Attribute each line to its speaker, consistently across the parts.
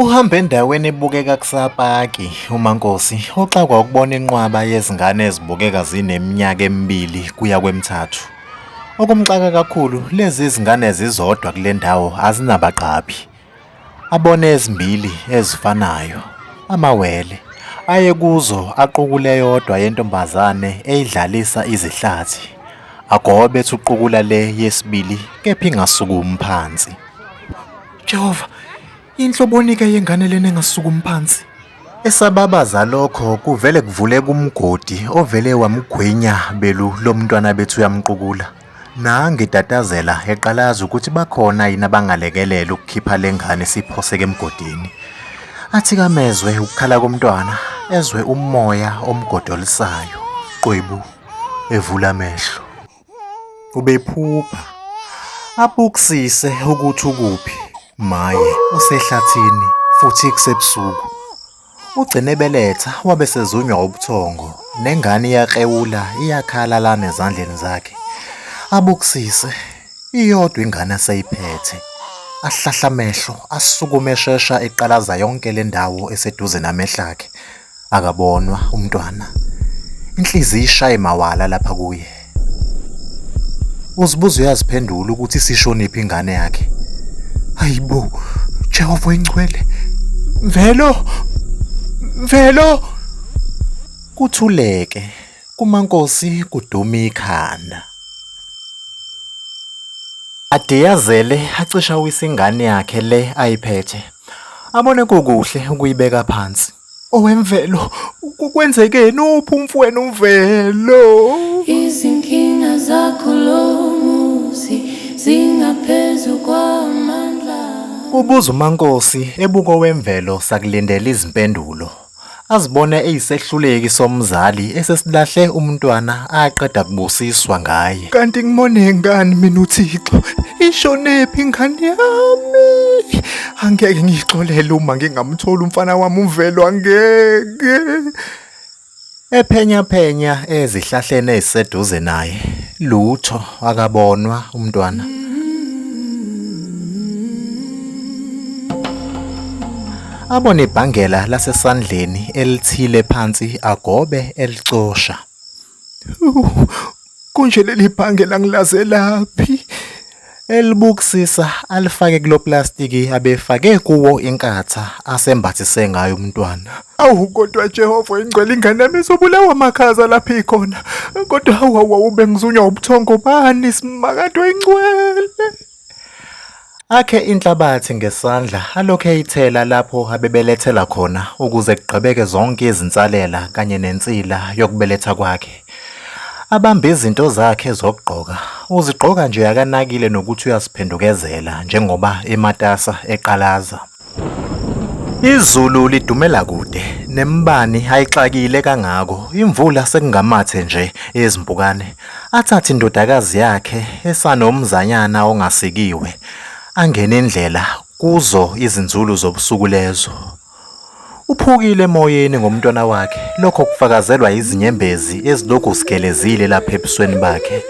Speaker 1: Uhambe endaweni ebukeka kusapaki, uMaNkosi uxakwa ukubona inqwaba yezingane ezibukeka zineminyaka emibili kuya kwemithathu. Okumxaka kakhulu, lezi zingane zizodwa kule ndawo azinabaqaphi. Abone ezimbili ezifanayo, amawele, aye kuzo aqukule yodwa yentombazane eyidlalisa izihlathi. Agobe ethi uqukula le yesibili kepha ingasukumi phansi. Jehova, inhlobonika yengane lena engasukumi phansi. Esababaza lokho kuvele kuvule kumgodi ovele wamgwinya belu lomntwana bethu uyamqukula. Nangitatazela eqalaza ukuthi bakhona yini abangalekelela ukukhipha lengane siphoseke emgodini. Athi kamezwe ukukhala komntwana, ezwe umoya omgodolisayo, qwebu, evula amehlo. Ubephupha, abukisise ukuthi ukuphi, maye, usehlathini, futhi kusebusuku. Ugcine beletha wabe sezunywa ubuthongo, nengane iyaklewula iyakhala lana ezandleni zakhe. Abukisise, iyodwa ingane aseyiphethe. Ahlahla amehlo, asukume eshesha eqalaza yonke le ndawo eseduze namehlo akhe. Akabonwa umntwana. Inhliziyo ishaya mawala lapha kuye. Uzibuza uyaziphendula ukuthi sishoniphi ingane yakhe. Hayibo, Jehova oyingcwele. Mvelo! Kuthuleke, kuMaNkosi kuduma ikhanda. Adiyazele acisha awisa ingane yakhe le ayiphethe. Abone kukuhle ukuyibeka phansi. Owemvelo, kwenzekeni uphi umfweni uMvelo?
Speaker 2: Izinkinga zakho lo muzi zingaphezu kwamandla.
Speaker 1: Ubuza uMaNkosi ebuko wemvelo sakulindela izimpendulo. Azibone eyisehluleki somzali esesilahle umntwana aqeda kubusiswa ngaye. Kanti ngimone ngani mina uThixo? Ishonephi ingane yami? Angeke ngixolele uma ngingamthola umfana wami uMvelo, angeke. Ephenya ezihlahleni eziseduze naye, lutho akabonwa umntwana. Abone ibhangela lasesandleni elithile phansi agobe elicosha. Kunje leli bhangela ngilaze laphi? Elibukisisa alifake kulo plastiki abefake kuwo inkatha asembathise ngayo umntwana. Awu kodwa Jehova oyingcwele, ingane yami izobulawa amakhaza lapha ikhona. Kodwa hawu bengizunywa ubuthongo bani simakade oyingcwele. Akhe inhlabathi ngesandla alokhu eyithela lapho abebelethela khona ukuze kugqibeke zonke izinsalela kanye nensila yokubeletha kwakhe. Abambe izinto zakhe zokugqoka, uzigqoka nje akanakile nokuthi uyaziphendukezela njengoba ematasa eqalaza. Izulu lidumela kude, nembani ayixakile kangako, imvula sekungamathe nje ezimpukane. Athathe indodakazi yakhe esanomzanyana ongasikiwe, angene indlela kuzo izinzulu zobusuku lezo. Uphukile emoyeni ngomntwana wakhe, lokho kufakazelwa izinyembezi ezilokhu zigelezile lapha ebusweni bakhe.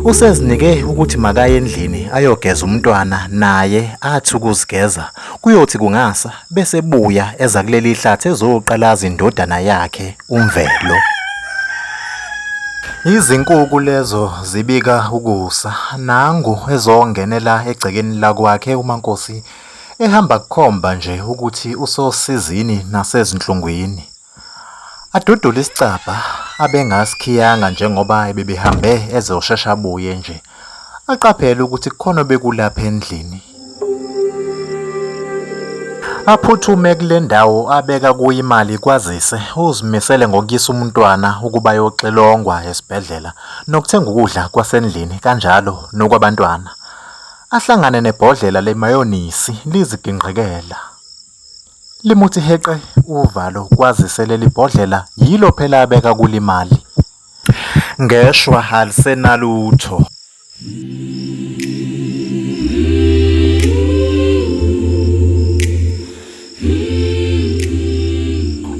Speaker 1: Usezinike ukuthi makaye endlini ayogeza umntwana, naye athi ukuzigeza kuyothi kungasa bese buya eza kuleli hlathi ezoqalaza indodana yakhe uMvelo. Izinkukhu lezo zibika ukusa, nangu ezongenela egcekeni lakwakhe uMaNkosi ehamba kukhomba nje ukuthi usosizini nasezinhlungwini. Adudula isicabha abengasikhiyanga njengoba bebehambe ezoshesha abuye nje. Aqaphela ukuthi kukhona bekulapha endlini. Aphuthume kule ndawo abeka kuyo imali kwazise uzimisele ngokuyisa umntwana ukuba yoxilongwa esibhedlela nokuthenga ukudla kwasendlini kanjalo nokwabantwana. Ahlangane nebhodlela lemayonisi liziginqikela. Limuthi heqe uvalo kwazise leli bhodlela yilo phela abeka kulimali. Ngeshwa alisenalutho.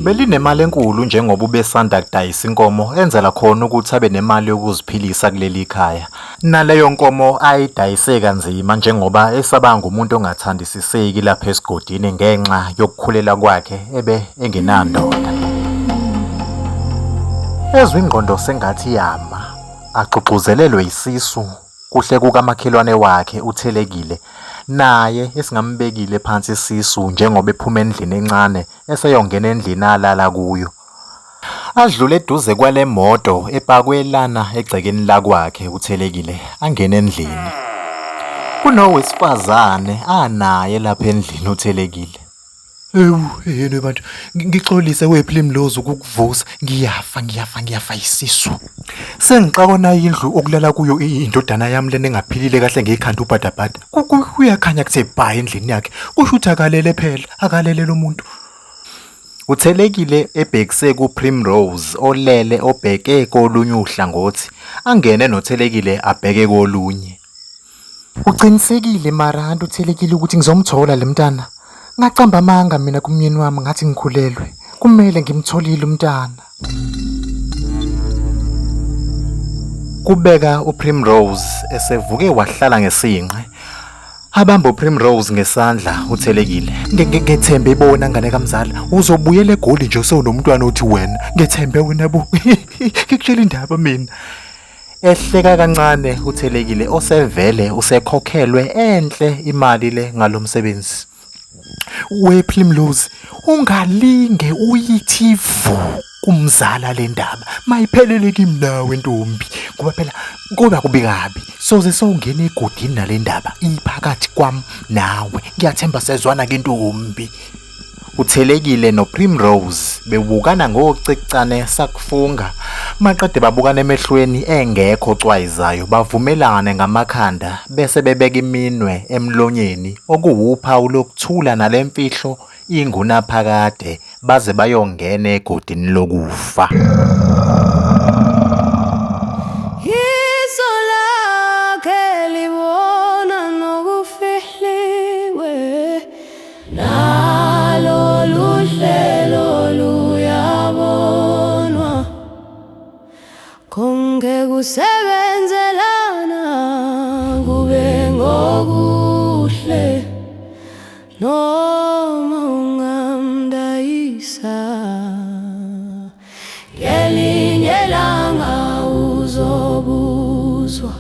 Speaker 1: Belinemali enkulu njengoba ubesanda kudayisa inkomo enzela khona ukuthi abe nemali yokuziphilisa kuleli khaya. Naleyo nkomo ayidayise kanzima njengoba esabanga umuntu ongathandisiseki lapha esigodini ngenxa yokukhulela kwakhe ebe engenandoda. Ezwe ingqondo sengathi yama, axuxuzelelwe isisu kuhle kukamakhelwane wakhe uThelekile, naye esingambekile phansi isisu njengoba ephuma endlini encane eseyongena endlini alala kuyo. Adlule eduze kwale moto epakwe lana egcekeni lakwakhe uThelekile angena endlini. Kunowesifazane anaye lapha endlini uThelekile. Yini bantu, ngixolise wephila imlozi ukukuvusa, ngiyafa isisu. Sengixakona indlu okulala kuyo indodana yami lena engaphilile kahle ngekhanda ubhadabhada. Kuyakhanya kuthe bha endlini yakhe. Kusho ukuthi akalele phela, akalele lo muntu. uThelekile ebhekise kuPrimrose olele obheke kolunye uhlangothi, angene noThelekile abheke kolunye. Ucinisekile Maranda uThelekile ukuthi ngizomthola le mntana? Ngacamba amanga mina kumyeni wami ngathi ngikhulelwe. Kumele ngimtholile umntana. Kubeka uPrimrose esevuke wahlala ngesinqe. Abamba uPrimrose ngesandla uThelekile. Ngethembe ibona ngane kamzala. Uzobuyela eGoli nje sewunomntwana othi wena. Ngethembe wena bo. Ngikutshela indaba mina. Ehleka kancane uThelekile osevele usekhokhelwe enhle imali le ngalomsebenzi. Wephlimlozi, ungalinge uyithi vu kumzala le ndaba. Mayiphelele kimi nawe ntombi. Ngoba phela kuba kubi kabi. Soze sowungena egodini nale ndaba iphakathi kwami nawe. Ngiyathemba sezwana ke ntombi. uThelekile noPrimrose bebukana ngocicane sakufunga. Maqede babukana emehlweni engekho cwayizayo bavumelane ngamakhanda bese bebeka iminwe emlonyeni okuwuphawu lokuthula nalemfihlo ingunaphakade baze bayongena egodini lokufa.
Speaker 2: Kusebenzelana kube ngokuhle noma ungamdayisa ngelinye langa uzobuzwa.